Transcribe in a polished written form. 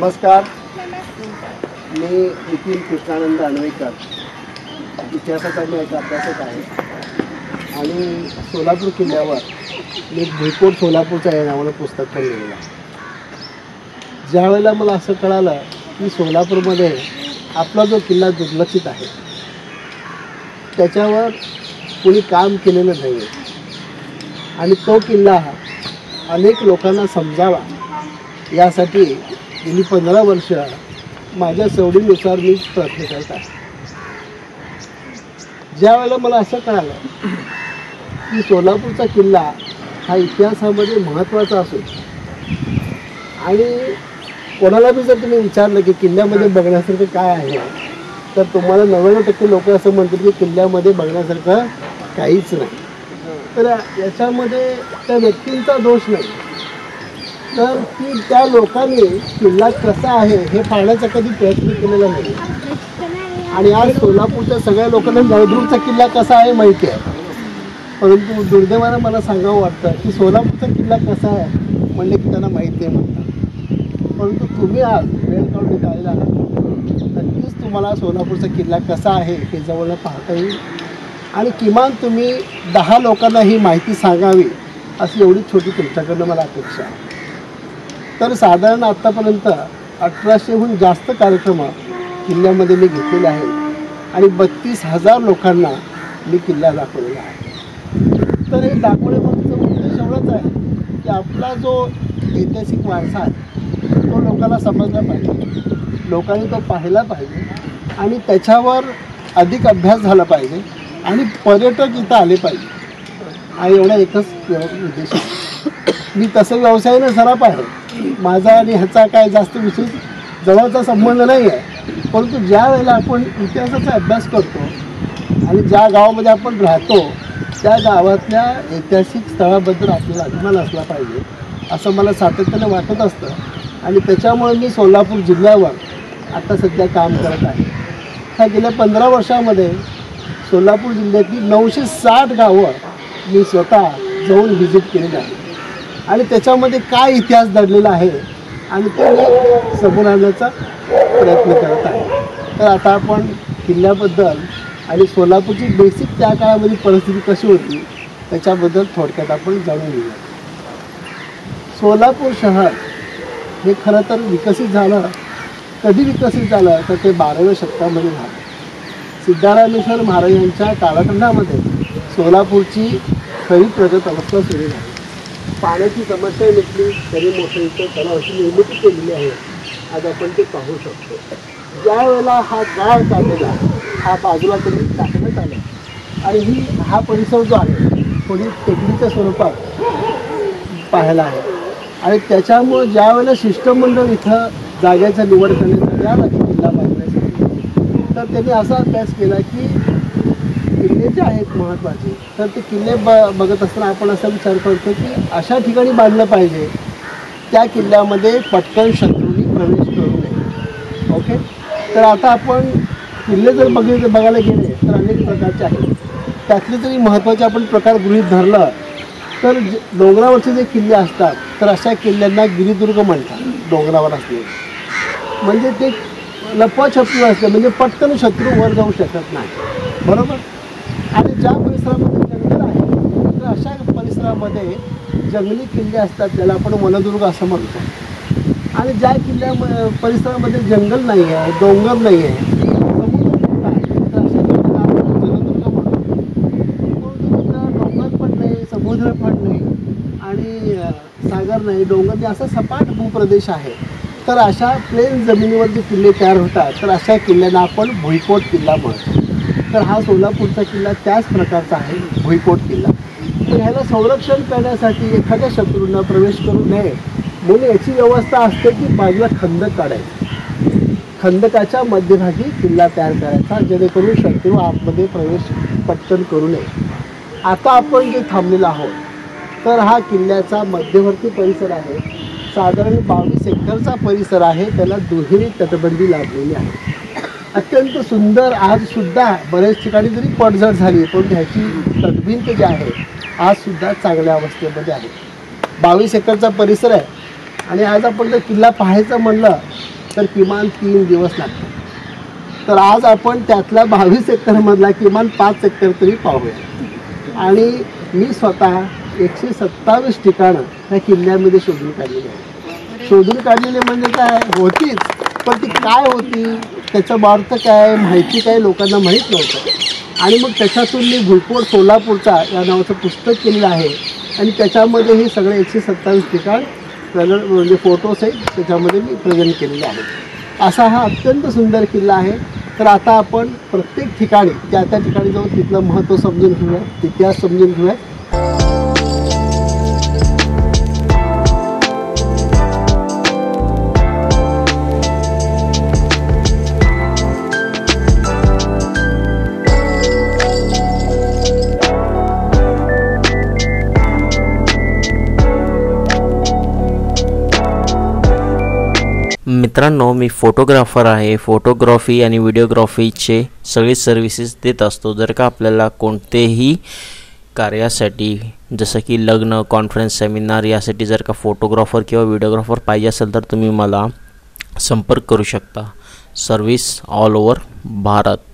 नमस्कार, मी नितीन कृष्णानंद अनवेकर, इतिहासाचा मी एक अभ्यासक आहे आणि सोलापूर किल्ल्यावर मी भुईकोट सोलापूरचा या नावानं पुस्तक पण लिहिलेलं आहे. ज्या वेळेला मला असं कळालं की सोलापूरमध्ये आपला जो किल्ला दुर्लक्षित आहे, त्याच्यावर कोणी काम केलेलं नाही आहे आणि तो किल्ला अनेक लोकांना समजावा यासाठी गेली 15 वर्ष माझ्या सवडीनुसार मी प्रयत्न करत आहे. ज्या वेळेला मला असं कळालं की सोलापूरचा किल्ला हा इतिहासामध्ये महत्त्वाचा असून आणि कोणाला बी जर तुम्ही विचारलं की किल्ल्यामध्ये बघण्यासारखं काय आहे, तर तुम्हाला 99% लोक असं म्हणतात की किल्ल्यामध्ये बघण्यासारखं काहीच नाही. तर याच्यामध्ये त्या व्यक्तींचा दोष नाही, तर की त्या लोकांनी किल्ला कसा आहे हे पाहण्याचा कधी प्रयत्न केलेला नाही. आणि आज सोलापूरच्या सगळ्या लोकांना नळदुर्गचा किल्ला कसा आहे माहिती आहे, परंतु दुर्दैवानं मला सांगावं वाटतं की सोलापूरचा किल्ला कसा आहे म्हणले की त्यांना माहीत नाही म्हणतात. परंतु तुम्ही आज वेळ काढून इथे आलेला आहात, नक्कीच तुम्हाला सोलापूरचा किल्ला कसा आहे हे जवळनं पाहता येईल आणि किमान तुम्ही 10 लोकांना ही माहिती सांगावी अशी एवढी छोटी तुमच्याकडनं मला अपेक्षा आहे. तर साधारण आत्तापर्यंत 1800हून जास्त कार्यक्रम किल्ल्यामध्ये मी घेतलेले आहेत आणि 32,000 लोकांना मी किल्ला दाखवलेला आहे. तर हे दाखवण्यामागचा उद्देश एवढाच आहे की आपला जो ऐतिहासिक वारसा आहे तो लोकांना समजला पाहिजे, लोकांनी तो पाहिला पाहिजे आणि त्याच्यावर अधिक अभ्यास झाला पाहिजे आणि पर्यटक इथं आले पाहिजे. हा एवढा एकच उद्देश आहे. मी तसं व्यवसायाने सराफ आहे, माझा आणि ह्याचा काय जास्त विशेष जवळचा संबंध नाही आहे. परंतु ज्या वेळेला आपण इतिहासाचा अभ्यास करतो आणि ज्या गावामध्ये आपण राहतो त्या गावातल्या ऐतिहासिक स्थळाबद्दल आपल्याला अभिमान असला पाहिजे असं मला सातत्याने वाटत असतं आणि त्याच्यामुळे मी सोलापूर जिल्ह्यावर आता सध्या काम करत आहे. ह्या गेल्या 15 वर्षामध्ये सोलापूर जिल्ह्यातली 960 गावं मी स्वतः जाऊन व्हिजिट केलेली आहे आणि त्याच्यामध्ये काय इतिहास दडलेला आहे आणि ते मी समोर आणण्याचा प्रयत्न करत आहे. तर आता आपण किल्ल्याबद्दल आणि सोलापूरची बेसिक त्या काळामध्ये परिस्थिती कशी होती त्याच्याबद्दल थोडक्यात आपण जाणून घेऊया. सोलापूर शहर हे खरं तर विकसित झालं, कधी विकसित झालं तर ते 12व्या शतकामध्ये झालं. सिद्धारामेश्वर महाराज यांच्या कालखंडामध्ये सोलापूरची खरी प्रगत अवस्था सुरू झाली. पाण्याची समस्या मिटली तरी मोठं इथं तलावाची निर्मिती केलेली आहे, आज आपण ते पाहू शकतो. ज्या वेळेला हा गाळ काढलेला हा बाजूला तरी टाकण्यात आला आणि हा परिसर जो आहे थोडी टेकडीच्या स्वरूपात पाहायला आहे आणि त्याच्यामुळं ज्या वेळेला शिष्टमंडळ इथं जागेचा निवड करण्यात आला किल्ला बांधण्यासाठी, तर त्यांनी असा अभ्यास केला की किल्ले जे आहेत महत्त्वाचे, तर ते किल्ले बघत असताना आपण असा विचार करतो की अशा ठिकाणी बांधलं पाहिजे त्या किल्ल्यामध्ये पटकन शत्रूंनी प्रवेश करू नये. ओके, तर आता आपण किल्ले जर बघायला गेले तर अनेक प्रकारचे आहेत. त्यातले जरी महत्त्वाचे आपण प्रकार गृहीत धरलं तर डोंगरावरचे जे किल्ले असतात तर अशा किल्ल्यांना गिरिदुर्ग म्हणतात. डोंगरावर असले म्हणजे ते लपवाछपवी असते, म्हणजे पटकन शत्रू वर जाऊ शकत नाही, बरोबर. आणि ज्या परिसरामध्ये जंगल आहे तर अशा परिसरामध्ये जंगली किल्ले असतात, त्याला आपण वनदुर्ग असं म्हणतो. आणि ज्या परिसरामध्ये जंगल नाही आहे, डोंगर नाही आहे, समुद्र आहे, तर अशा किल्ल्याला आपण जलदुर्ग म्हणतो. डोंगर पण नाही, समुद्र पण नाही आणि सागर नाही, डोंगर नाही, असा सपाट भूप्रदेश आहे. तर अशा प्लेन जमिनीवर जे किल्ले तयार होतात तर अशा किल्ल्यांना आपण भुईकोट किल्ला म्हणतो. तर हा सोलापूरचा किल्ला त्याच प्रकारचा आहे, भुईकोट किल्ला. तर ह्याला संरक्षण करण्यासाठी एखाद्या शत्रूंना प्रवेश करू नये म्हणून याची व्यवस्था असते की बाजूला खंदक काढायचा, खंदकाच्या मध्यभागी किल्ला तयार करायचा जेणेकरून शत्रू आतमध्ये प्रवेश पटकन करू नये. आता आपण जे थांबलेलो आहोत तर हा किल्ल्याचा मध्यवर्ती परिसर आहे, साधारण 22 एकरचा परिसर आहे. त्याला दुहेरी तटबंदी लाभलेली आहे, अत्यंत सुंदर. आजसुद्धा बऱ्याच ठिकाणी जरी पडझड झाली पण ह्याची तटभिंत जी आहे आजसुद्धा चांगल्या अवस्थेमध्ये आहे. 22 एकरचा परिसर आहे आणि आज आपण जर किल्ला पाहायचं म्हणलं तर किमान 3 दिवस लागतात. तर आज आपण त्यातल्या 22 हेक्टरमधला किमान 5 हेक्टर तरी पाहूया. आणि मी स्वतः 127 ठिकाणं ह्या किल्ल्यामध्ये शोधून काढलेली आहे. शोधून काढलेले म्हणजे काय होतीच, पण ती काय होती, त्याचं अर्थ काय, माहिती काय लोकांना माहीत नव्हतं. आणि मग त्याच्यातून मी भुईकोट सोलापूरचा या नावाचं पुस्तक केलेलं आहे. आणि त्याच्यामध्ये हे सगळे 127 ठिकाण म्हणजे फोटोसहित त्याच्यामध्ये मी प्रेझेंट केलेले आहे. असा हा अत्यंत सुंदर किल्ला आहे. तर आता आपण प्रत्येक ठिकाणी त्या ठिकाणी जाऊन तिथलं महत्त्व समजून घेऊया, इतिहास समजून घेऊया. मित्रांनो, मी फोटोग्राफर आहे. फोटोग्राफी आणि व्हिडिओग्राफीचे सगळे सर्व्हिसेस देत असतो. जर का आपल्याला कोणतेही कार्यासाठी जसं की लग्न, कॉन्फरन्स, सेमिनार यासाठी जर का फोटोग्राफर किंवा व्हिडिओग्राफर पाहिजे असेल तर तुम्ही मला संपर्क करू शकता. Service all over Bharat.